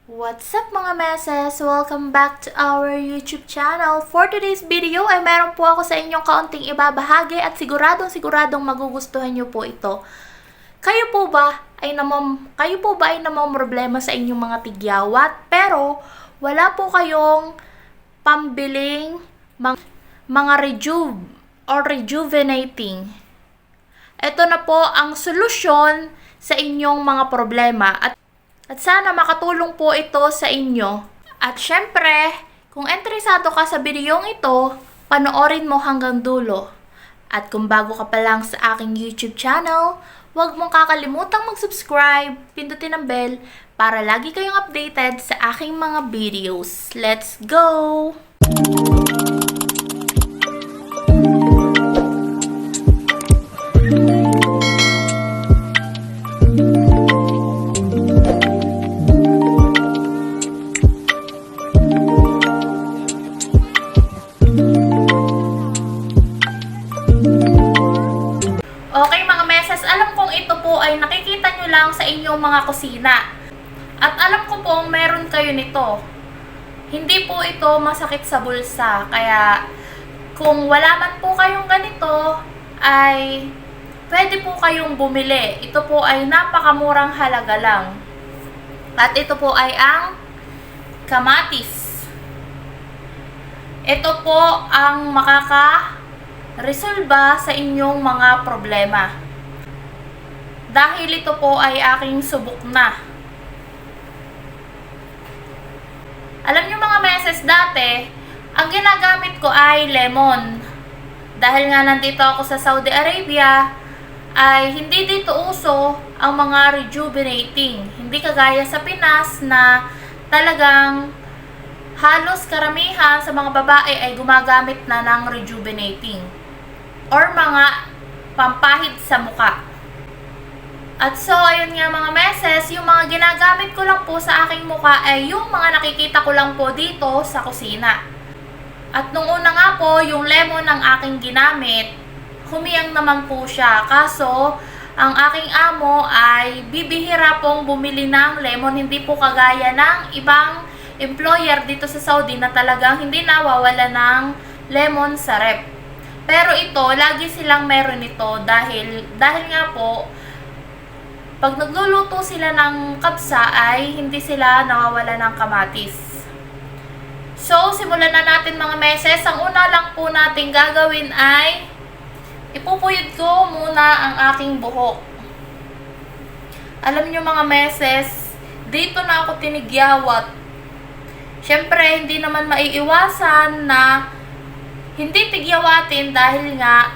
What's up mga meses? Welcome back to our YouTube channel. For today's video ay meron po ako sa inyong kaunting ibabahagi at siguradong magugustuhan nyo po ito. Kayo po ba ay namomroblema sa inyong mga tigyawat pero wala po kayong pambiling mga rejuvenating? Ito na po ang solusyon sa inyong mga problema at sana makatulong po ito sa inyo. At syempre, kung interesado ka sa videong ito, panoorin mo hanggang dulo. At kung bago ka pa lang sa aking YouTube channel, huwag mong kakalimutang mag-subscribe, pindutin ang bell para lagi kayong updated sa aking mga videos. Let's go! Okay mga meses, alam kong ito po ay nakikita nyo lang sa inyong mga kusina. At alam ko po meron kayo nito. Hindi po ito masakit sa bulsa. Kaya kung wala man po kayong ganito, ay pwede po kayong bumili. Ito po ay napakamurang halaga lang. At ito po ay ang kamatis. Ito po ang resolba sa inyong mga problema. Dahil ito po ay aking subok na. Alam nyo mga meses, dati, ang ginagamit ko ay lemon. Dahil nga nandito ako sa Saudi Arabia, ay hindi dito uso ang mga rejuvenating. Hindi kagaya sa Pinas na talagang halos karamihan sa mga babae ay gumagamit na ng rejuvenating or mga pampahid sa muka. At so, ayun nga mga meses, yung mga ginagamit ko lang po sa aking muka ay yung mga nakikita ko lang po dito sa kusina. At nung una nga po, yung lemon ang aking ginamit, humiyang naman po siya. Kaso, ang aking amo ay bibihira pong bumili ng lemon, hindi po kagaya ng ibang employer dito sa Saudi na talagang hindi nawawala ng lemon sa rep. Pero ito, lagi silang meron ito dahil nga po, pag nagluluto sila ng kabsa ay hindi sila nawawala ng kamatis. So, simulan na natin mga meses. Ang una lang po natin gagawin ay ipupuyod ko muna ang aking buhok. Alam nyo mga meses, dito na ako tinigyawat. Siyempre, hindi naman maiiwasan na hindi tigyawatin dahil nga,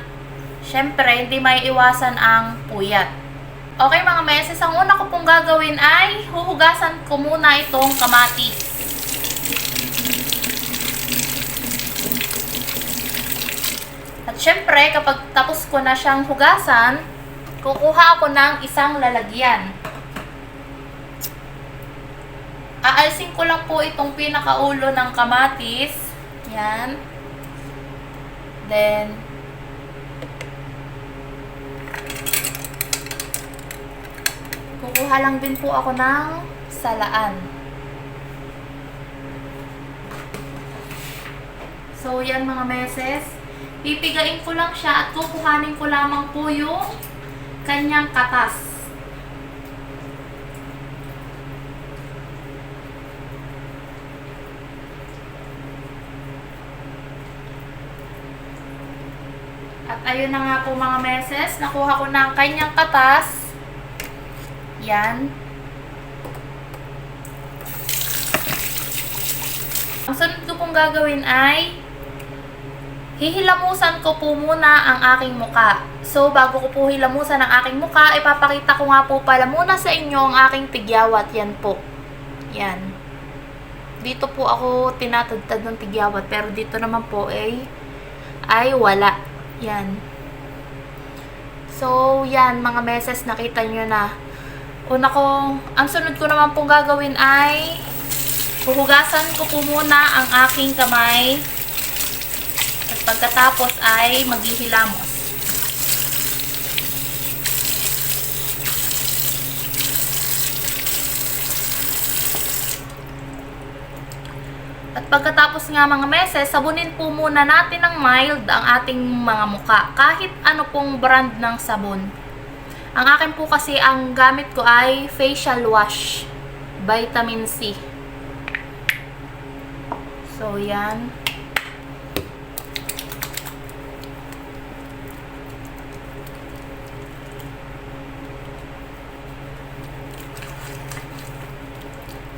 siyempre, hindi maiiwasan ang puyat. Okay mga meses, ang una ko pong gagawin ay huhugasan ko muna itong kamatis. At siyempre, kapag tapos ko na siyang hugasan, kukuha ako ng isang lalagyan. Aalsin ko lang po itong pinakaulo ng kamatis. Yan. Then, kukuha lang din po ako ng salaan. So, yan mga meses. Pipigain ko lang siya at kukuhanin ko lamang po yung kanyang katas. At ayun na nga po mga meses, nakuha ko na ang kanyang katas. Yan. Ang sunod ko pong gagawin ay hihilamusan ko po muna ang aking muka. So, bago ko po hilamusan ang aking muka, ipapakita ko nga po pala muna sa inyo ang aking tigyawat. Yan po. Yan. Dito po ako tinatagtad ng tigyawat, pero dito naman po ay wala. Yan. So, yan mga meses, nakita nyo na. Ang sunod ko naman pong gagawin ay huhugasan ko po muna ang aking kamay. At pagkatapos ay maghihilamos. At pagkatapos nga mga meses, sabunin po muna natin ng mild ang ating mga muka. Kahit ano pong brand ng sabon. Ang akin po kasi ang gamit ko ay facial wash. Vitamin C. So, yan.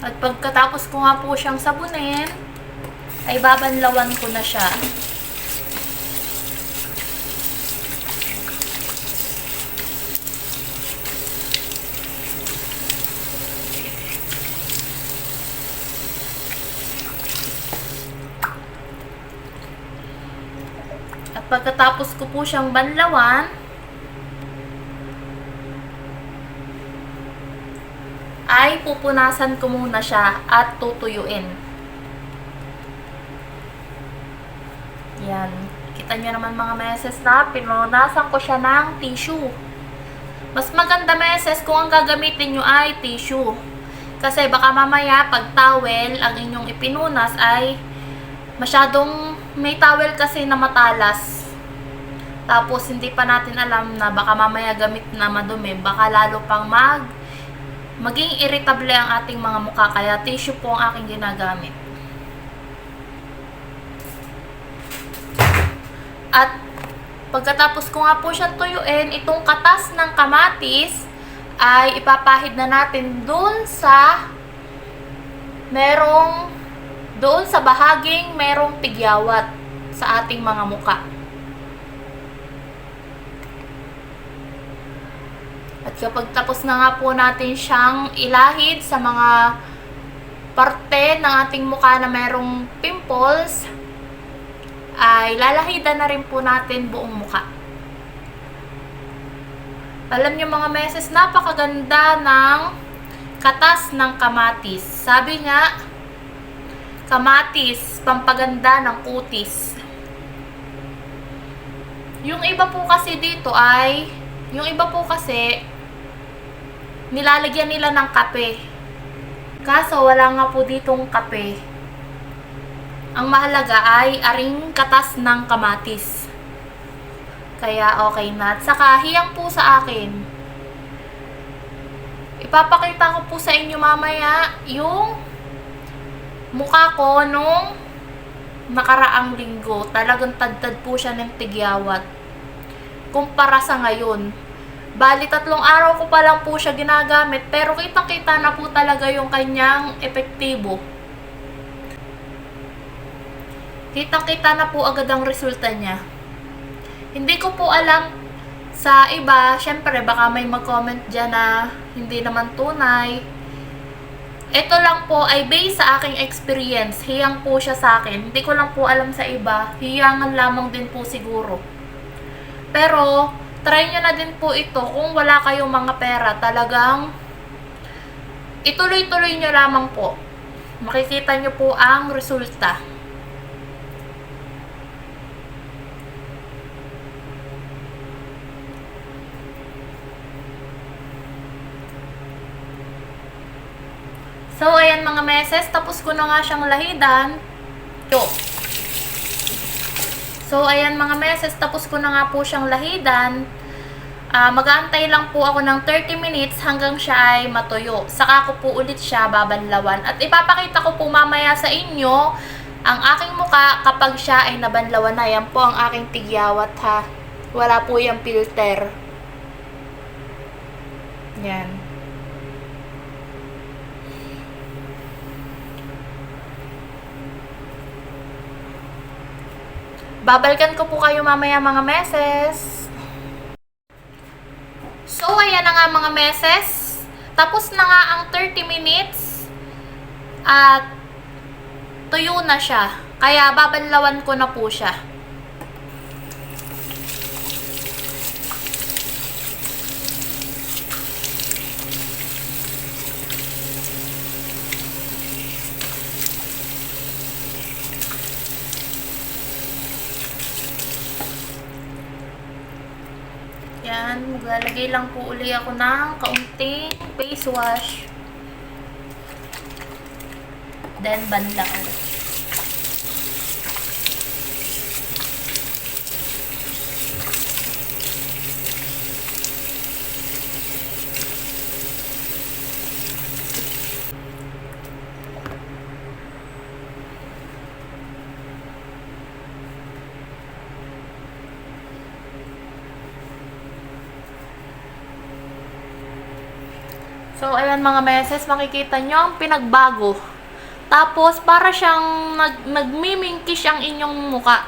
At pagkatapos ko nga po siyang sabunin, ay babanlawan ko na siya. At pagkatapos ko po siyang banlawan, ay pupunasan ko muna siya at tutuyuin. Yan. Kita nyo naman mga meses na pinunasan ko siya ng tissue. Mas maganda meses kung ang gagamitin nyo ay tissue. Kasi baka mamaya pag towel ang inyong ipinunas ay masyadong may towel kasi na matalas. Tapos hindi pa natin alam na baka mamaya gamit na madumi. Baka lalo pang maging irritable ang ating mga mukha, kaya tissue po ang aking ginagamit. At pagkatapos ko nga po siyang tuyuin, itong katas ng kamatis ay ipapahid na natin doon sa bahaging merong tigyawat sa ating mga mukha. At kapag tapos na nga po natin siyang ilahid sa mga parte ng ating mukha na merong pimples, ay lalahidan na rin po natin buong mukha. Alam niyo mga meses, napakaganda ng katas ng kamatis. Sabi nga, kamatis, pampaganda ng kutis. Yung iba po kasi nilalagyan nila ng kape. Kaso wala nga po ditong kape. Ang mahalaga ay aring katas ng kamatis. Kaya okay na. At saka hiyang po sa akin. Ipapakita ko po sa inyo mamaya yung mukha ko nung nakaraang linggo. Talagang tadtad po siya ng tigyawat. Kumpara sa ngayon. Bali, 3 araw ko pa lang po siya ginagamit, pero kitang-kita na po talaga yung kanyang epektibo. Kitang-kita na po agad ang resulta niya. Hindi ko po alam sa iba, syempre baka may mag-comment dyan na hindi naman tunay. Ito lang po ay based sa aking experience. Hiyang po siya sa akin. Hindi ko lang po alam sa iba. Hiyangan lamang din po siguro. Pero try nyo na din po ito kung wala kayong mga pera. Talagang ituloy-tuloy nyo lamang po. Makikita nyo po ang resulta. So, ayan mga meses. Tapos ko na nga siyang lahidan. So, ayan mga meses, tapos ko na nga po siyang lahidan. Mag-aantay lang po ako ng 30 minutes hanggang siya ay matuyo. Saka ko po ulit siya babanlawan. At ipapakita ko po mamaya sa inyo ang aking muka kapag siya ay nabanlawan na. Yan po ang aking tigyawat ha. Wala po yung filter. Yan. Babalikan ko po kayo mamaya mga meses. So, ayan na nga mga meses. Tapos na nga ang 30 minutes. At tuyo na siya. Kaya babanlawan ko na po siya. Yan, maglalagay lang po uli ako ng kaunting face wash. Then, banlaw. So, ayan mga meses, makikita nyo ang pinagbago. Tapos, para siyang nagmimingkish ang inyong muka.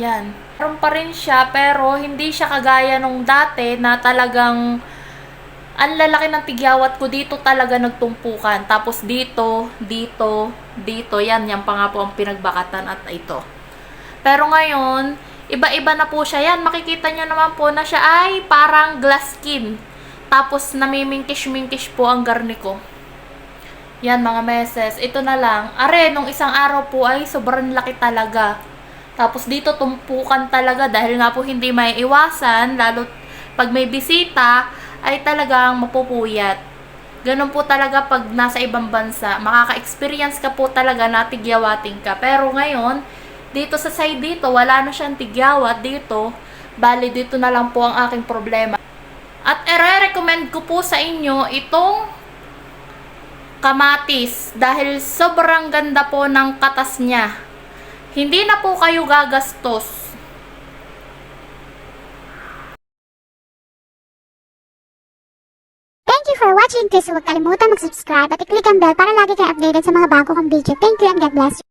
Yan. Meron pa rin siya, pero hindi siya kagaya nung dati na talagang ang lalaki ng tigyawat ko. Dito talaga nagtumpukan. Tapos dito, dito, dito. Yan pa nga po ang pinagbakatan at ito. Pero ngayon, iba-iba na po siya. Yan, makikita nyo naman po na siya ay parang glass skin. Tapos namimingkish-mingkish po ang garni ko. Yan mga meses. Ito na lang. Are, nung isang araw po ay sobrang laki talaga. Tapos dito tumpukan talaga dahil nga po hindi may iwasan, lalo pag may bisita ay talagang mapupuyat. Ganun po talaga pag nasa ibang bansa, makaka-experience ka po talaga na tigyawating ka. Pero ngayon, dito sa side dito, wala na siyang tigyawat dito, bali dito na lang po ang aking problema. At i-recommend ko po sa inyo itong kamatis dahil sobrang ganda po ng katas niya. Hindi na po kayo gagastos. Thank you for watching. Please huwag kalimutan mag-subscribe at i-click ang bell para lagi kayo updated sa mga bago kong video. Thank you and God bless you.